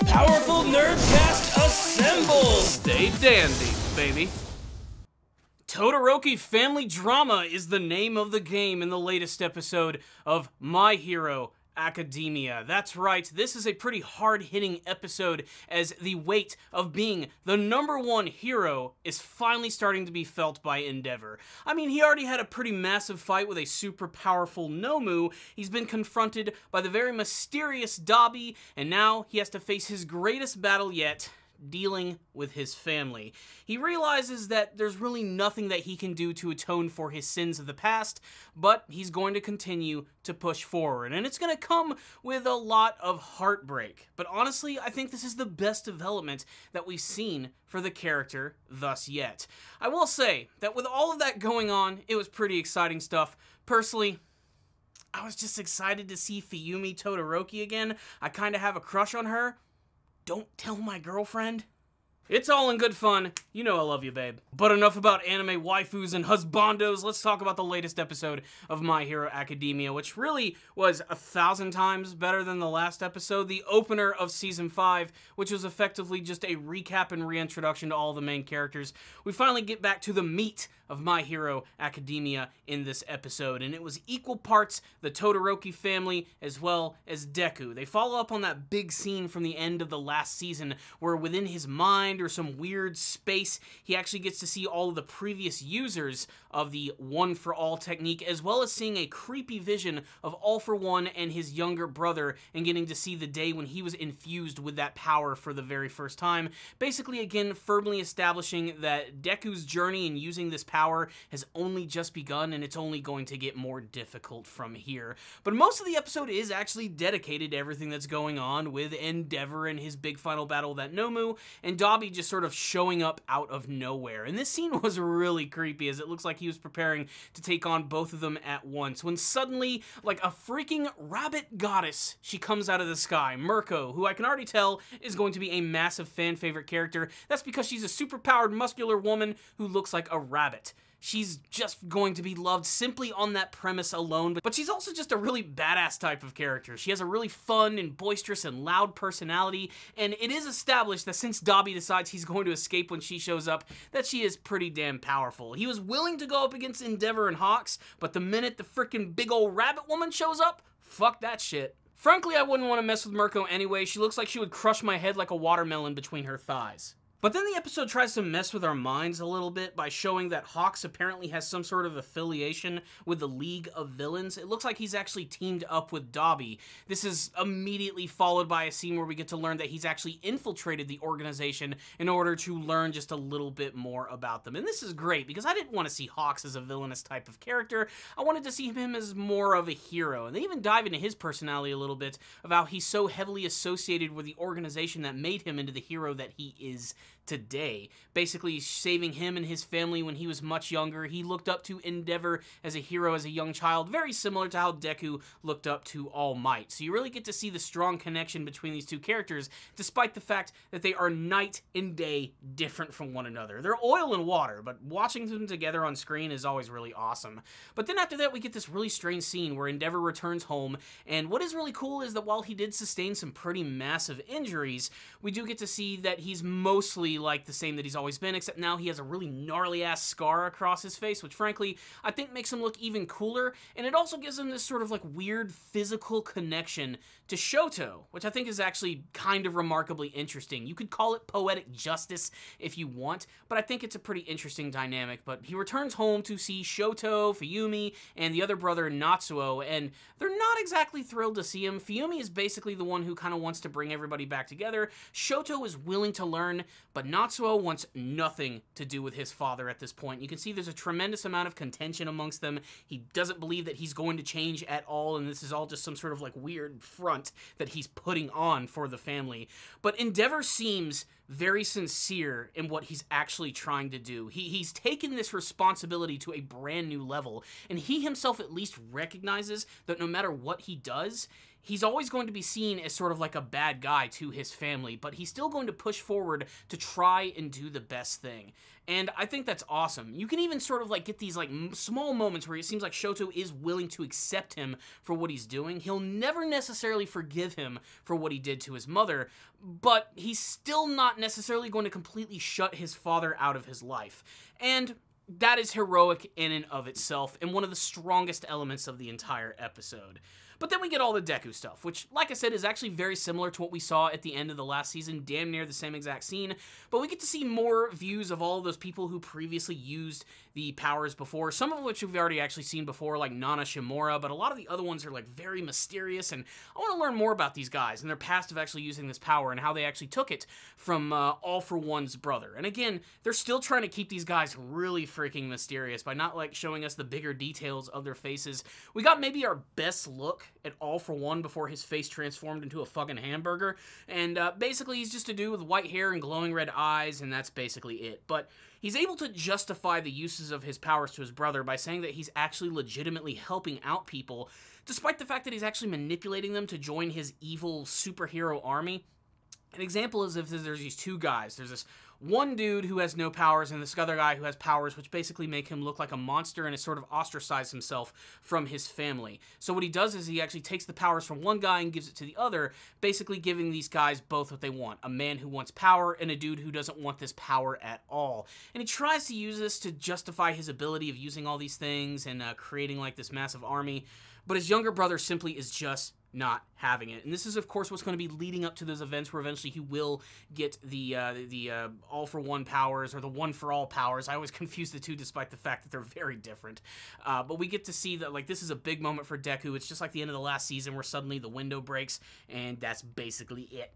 Powerful Nerdcast assembles! Stay dandy, baby. Todoroki Family Drama is the name of the game in the latest episode of My Hero Academia. That's right, this is a pretty hard-hitting episode as the weight of being the #1 hero is finally starting to be felt by Endeavour. I mean, he already had a pretty massive fight with a super powerful Nomu, he's been confronted by the very mysterious Dobby, and now he has to face his greatest battle yet, dealing with his family. He realizes that there's really nothing that he can do to atone for his sins of the past, but he's going to continue to push forward, and it's going to come with a lot of heartbreak. But honestly, I think this is the best development that we've seen for the character thus yet. I will say that with all of that going on, it was pretty exciting stuff. Personally, I was just excited to see Fuyumi Todoroki again. I kind of have a crush on her. Don't tell my girlfriend. It's all in good fun. You know I love you, babe. But enough about anime waifus and husbandos. Let's talk about the latest episode of My Hero Academia, which really was 1,000 times better than the last episode, the opener of Season 5, which was effectively just a recap and reintroduction to all the main characters. We finally get back to the meat of My Hero Academia in this episode, and it was equal parts the Todoroki family as well as Deku. They follow up on that big scene from the end of the last season where within his mind or some weird space, he actually gets to see all of the previous users of the One for All technique, as well as seeing a creepy vision of All for One and his younger brother, and getting to see the day when he was infused with that power for the very first time. Basically, again, firmly establishing that Deku's journey in using this power has only just begun, and it's only going to get more difficult from here. But most of the episode is actually dedicated to everything that's going on with Endeavour and his big final battle with that Nomu, and Dobby just sort of showing up out of nowhere. And this scene was really creepy, as it looks like he was preparing to take on both of them at once, when suddenly, like a freaking rabbit goddess, she comes out of the sky. Mirko, who I can already tell is going to be a massive fan favorite character. That's because she's a super-powered muscular woman who looks like a rabbit. She's just going to be loved simply on that premise alone, but she's also just a really badass type of character. She has a really fun and boisterous and loud personality, and it is established that since Dobby decides he's going to escape when she shows up, that she is pretty damn powerful. He was willing to go up against Endeavour and Hawks, but the minute the frickin' big old rabbit woman shows up, fuck that shit. Frankly, I wouldn't want to mess with Mirko anyway. She looks like she would crush my head like a watermelon between her thighs. But then the episode tries to mess with our minds a little bit by showing that Hawks apparently has some sort of affiliation with the League of Villains. It looks like he's actually teamed up with Dobby. This is immediately followed by a scene where we get to learn that he's actually infiltrated the organization in order to learn just a little bit more about them. And this is great, because I didn't want to see Hawks as a villainous type of character. I wanted to see him as more of a hero. And they even dive into his personality a little bit, of how he's so heavily associated with the organization that made him into the hero that he is today. Basically saving him and his family when he was much younger. He looked up to Endeavour as a hero as a young child, very similar to how Deku looked up to All Might. So you really get to see the strong connection between these two characters, despite the fact that they are night and day different from one another. They're oil and water, but watching them together on screen is always really awesome. But then after that, we get this really strange scene where Endeavour returns home, and what is really cool is that while he did sustain some pretty massive injuries, we do get to see that he's mostly like the same that he's always been, except now he has a really gnarly ass scar across his face, which frankly I think makes him look even cooler, and it also gives him this sort of like weird physical connection to Shoto, which I think is actually kind of remarkably interesting. You could call it poetic justice if you want, but I think it's a pretty interesting dynamic. But he returns home to see Shoto, Fuyumi, and the other brother Natsuo, and they're not exactly thrilled to see him. Fuyumi is basically the one who kind of wants to bring everybody back together. Shoto is willing to learn, but Natsuo wants nothing to do with his father at this point. You can see there's a tremendous amount of contention amongst them. He doesn't believe that he's going to change at all, and this is all just some sort of like weird front that he's putting on for the family. But Endeavour seems very sincere in what he's actually trying to do. He's taken this responsibility to a brand new level, and he himself at least recognizes that no matter what he does, he's always going to be seen as sort of like a bad guy to his family, but he's still going to push forward to try and do the best thing. And I think that's awesome. You can even sort of like get these like small moments where it seems like Shoto is willing to accept him for what he's doing. He'll never necessarily forgive him for what he did to his mother, but he's still not necessarily going to completely shut his father out of his life. And that is heroic in and of itself, and one of the strongest elements of the entire episode. But then we get all the Deku stuff, which, like I said, is actually very similar to what we saw at the end of the last season, damn near the same exact scene, but we get to see more views of all of those people who previously used the powers before, some of which we've already actually seen before, like Nana Shimura, but a lot of the other ones are like very mysterious, and I want to learn more about these guys and their past of actually using this power and how they actually took it from All For One's brother. And again, they're still trying to keep these guys really freaking mysterious by not like showing us the bigger details of their faces. We got maybe our best look at All For One before his face transformed into a fucking hamburger, and basically he's just a dude with white hair and glowing red eyes, and that's basically it. But he's able to justify the uses of his powers to his brother by saying that he's actually legitimately helping out people, despite the fact that he's actually manipulating them to join his evil superhero army. An example is if there's these two guys. There's this one dude who has no powers and this other guy who has powers, which basically make him look like a monster and has sort of ostracized himself from his family. So what he does is he actually takes the powers from one guy and gives it to the other, basically giving these guys both what they want. A man who wants power and a dude who doesn't want this power at all. And he tries to use this to justify his ability of using all these things and creating like this massive army. But his younger brother simply is just not having it. And this is, of course, what's going to be leading up to those events where eventually he will get the All For One powers, or the One For All powers. I always confuse the two despite the fact that they're very different. But we get to see that, like, this is a big moment for Deku. It's just like the end of the last season where suddenly the window breaks, and that's basically it.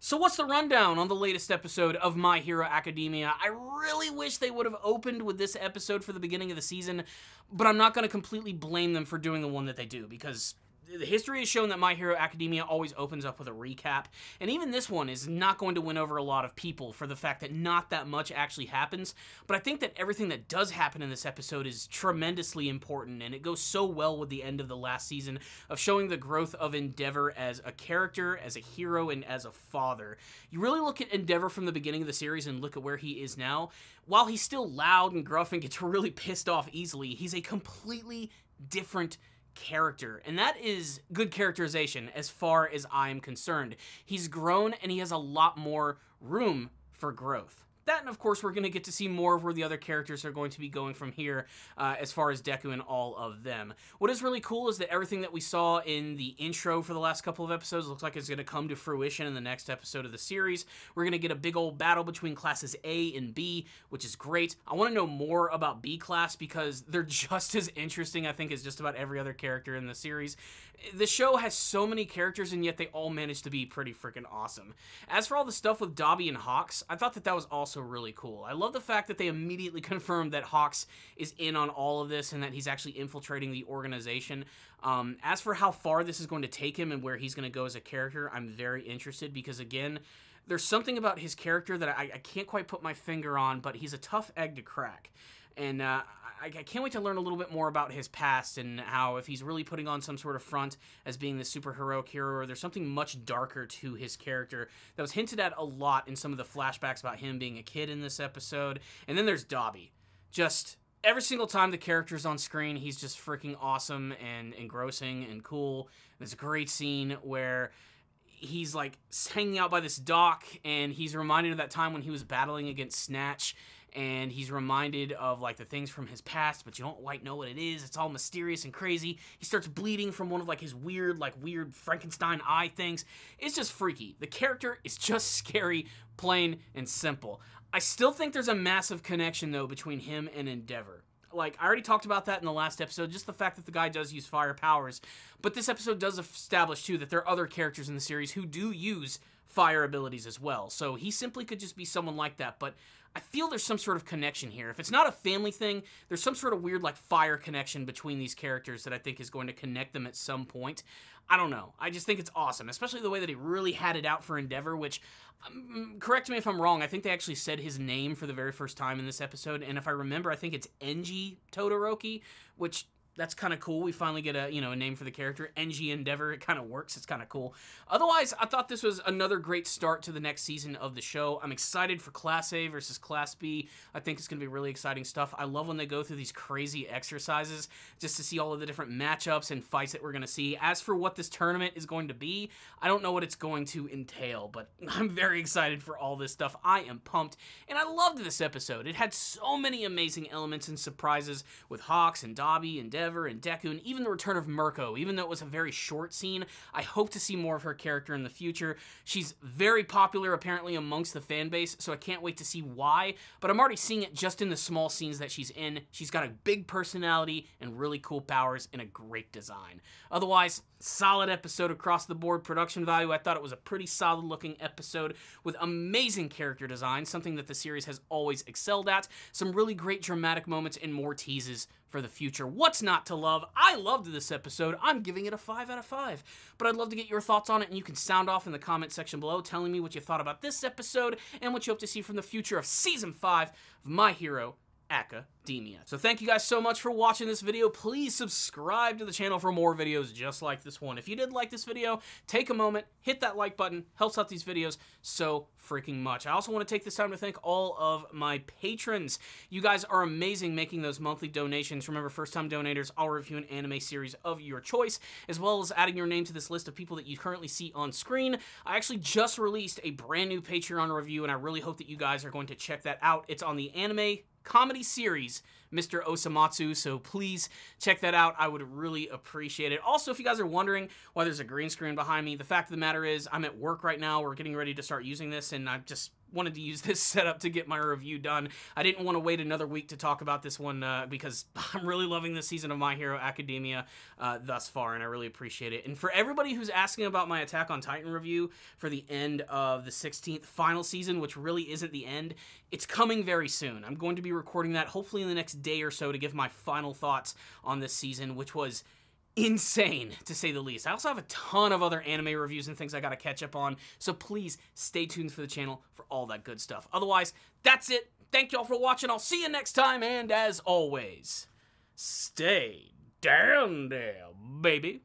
So what's the rundown on the latest episode of My Hero Academia? I really wish they would have opened with this episode for the beginning of the season, but I'm not going to completely blame them for doing the one that they do, because the history has shown that My Hero Academia always opens up with a recap, and even this one is not going to win over a lot of people for the fact that not that much actually happens, but I think that everything that does happen in this episode is tremendously important, and it goes so well with the end of the last season of showing the growth of Endeavour as a character, as a hero, and as a father. You really look at Endeavour from the beginning of the series and look at where he is now. While he's still loud and gruff and gets really pissed off easily, he's a completely different character, and that is good characterization as far as I'm concerned. He's grown and he has a lot more room for growth. That, and of course, we're going to get to see more of where the other characters are going to be going from here as far as Deku and all of them. What is really cool is that everything that we saw in the intro for the last couple of episodes looks like it's going to come to fruition in the next episode of the series. We're going to get a big old battle between classes A and B, which is great. I want to know more about B class because they're just as interesting, I think, as just about every other character in the series. The show has so many characters, and yet they all manage to be pretty freaking awesome. As for all the stuff with Dobby and Hawks, I thought that that was also really cool. I love the fact that they immediately confirmed that Hawks is in on all of this and that he's actually infiltrating the organization. As for how far this is going to take him and where he's going to go as a character, I'm very interested because, again, there's something about his character that I can't quite put my finger on, but he's a tough egg to crack. And I can't wait to learn a little bit more about his past and how, if he's really putting on some sort of front as being the superheroic hero, or there's something much darker to his character that was hinted at a lot in some of the flashbacks about him being a kid in this episode. And then there's Dobby. Just every single time the character's on screen, he's just freaking awesome and engrossing and cool. There's a great scene where he's like hanging out by this dock and he's reminded of that time when he was battling against Snatch, and he's reminded of like the things from his past, but you don't quite know what it is. It's all mysterious and crazy. He starts bleeding from one of like his weird Frankenstein eye things. It's just freaky. The character is just scary, plain and simple. I still think there's a massive connection though between him and Endeavour. Like, I already talked about that in the last episode, just the fact that the guy does use fire powers. But this episode does establish, too, that there are other characters in the series who do use fire abilities as well. So he simply could just be someone like that. But I feel there's some sort of connection here. If it's not a family thing, there's some sort of weird, like, fire connection between these characters that I think is going to connect them at some point. I don't know. I just think it's awesome, especially the way that he really had it out for Endeavour, which, correct me if I'm wrong, I think they actually said his name for the very first time in this episode, and if I remember, I think it's Enji Todoroki, which... that's kind of cool. We finally get a, a name for the character. NG Endeavour, it kind of works. It's kind of cool. Otherwise, I thought this was another great start to the next season of the show. I'm excited for Class A versus Class B. I think it's going to be really exciting stuff. I love when they go through these crazy exercises just to see all of the different matchups and fights that we're going to see. As for what this tournament is going to be, I don't know what it's going to entail, but I'm very excited for all this stuff. I am pumped, and I loved this episode. It had so many amazing elements and surprises with Hawks and Dobby and Endeavour and Deku, and even the return of Mirko. Even though it was a very short scene, I hope to see more of her character in the future. She's very popular, apparently, amongst the fan base, so I can't wait to see why, but I'm already seeing it just in the small scenes that she's in. She's got a big personality and really cool powers and a great design. Otherwise, solid episode across the board. Production value, I thought it was a pretty solid looking episode with amazing character design, something that the series has always excelled at. Some really great dramatic moments and more teases for the future. What's not to love? I loved this episode. I'm giving it a 5 out of 5. But I'd love to get your thoughts on it, and you can sound off in the comment section below telling me what you thought about this episode and what you hope to see from the future of Season 5 of My Hero Academia. So thank you guys so much for watching this video. Please subscribe to the channel for more videos just like this one. If you did like this video, take a moment, hit that like button. Helps out these videos so freaking much. I also want to take this time to thank all of my patrons. You guys are amazing making those monthly donations. Remember, first-time donators, I'll review an anime series of your choice, as well as adding your name to this list of people that you currently see on screen. I actually just released a brand new Patreon review, and I really hope that you guys are going to check that out. It's on the anime comedy series Mr. Osamatsu, so please check that out. I would really appreciate it. Also, if you guys are wondering why there's a green screen behind me, the fact of the matter is I'm at work right now. We're getting ready to start using this, and I just wanted to use this setup to get my review done. I didn't want to wait another week to talk about this one because I'm really loving this season of My Hero Academia thus far, and I really appreciate it. And for everybody who's asking about my Attack on Titan review for the end of the 16th final season, which really isn't the end, it's coming very soon. I'm going to be recording that hopefully in the next day or so to give my final thoughts on this season, which was insane, to say the least. I also have a ton of other anime reviews and things I gotta catch up on, so please stay tuned for the channel for all that good stuff. Otherwise, that's it. Thank y'all for watching. I'll see you next time, and as always, stay down there, baby.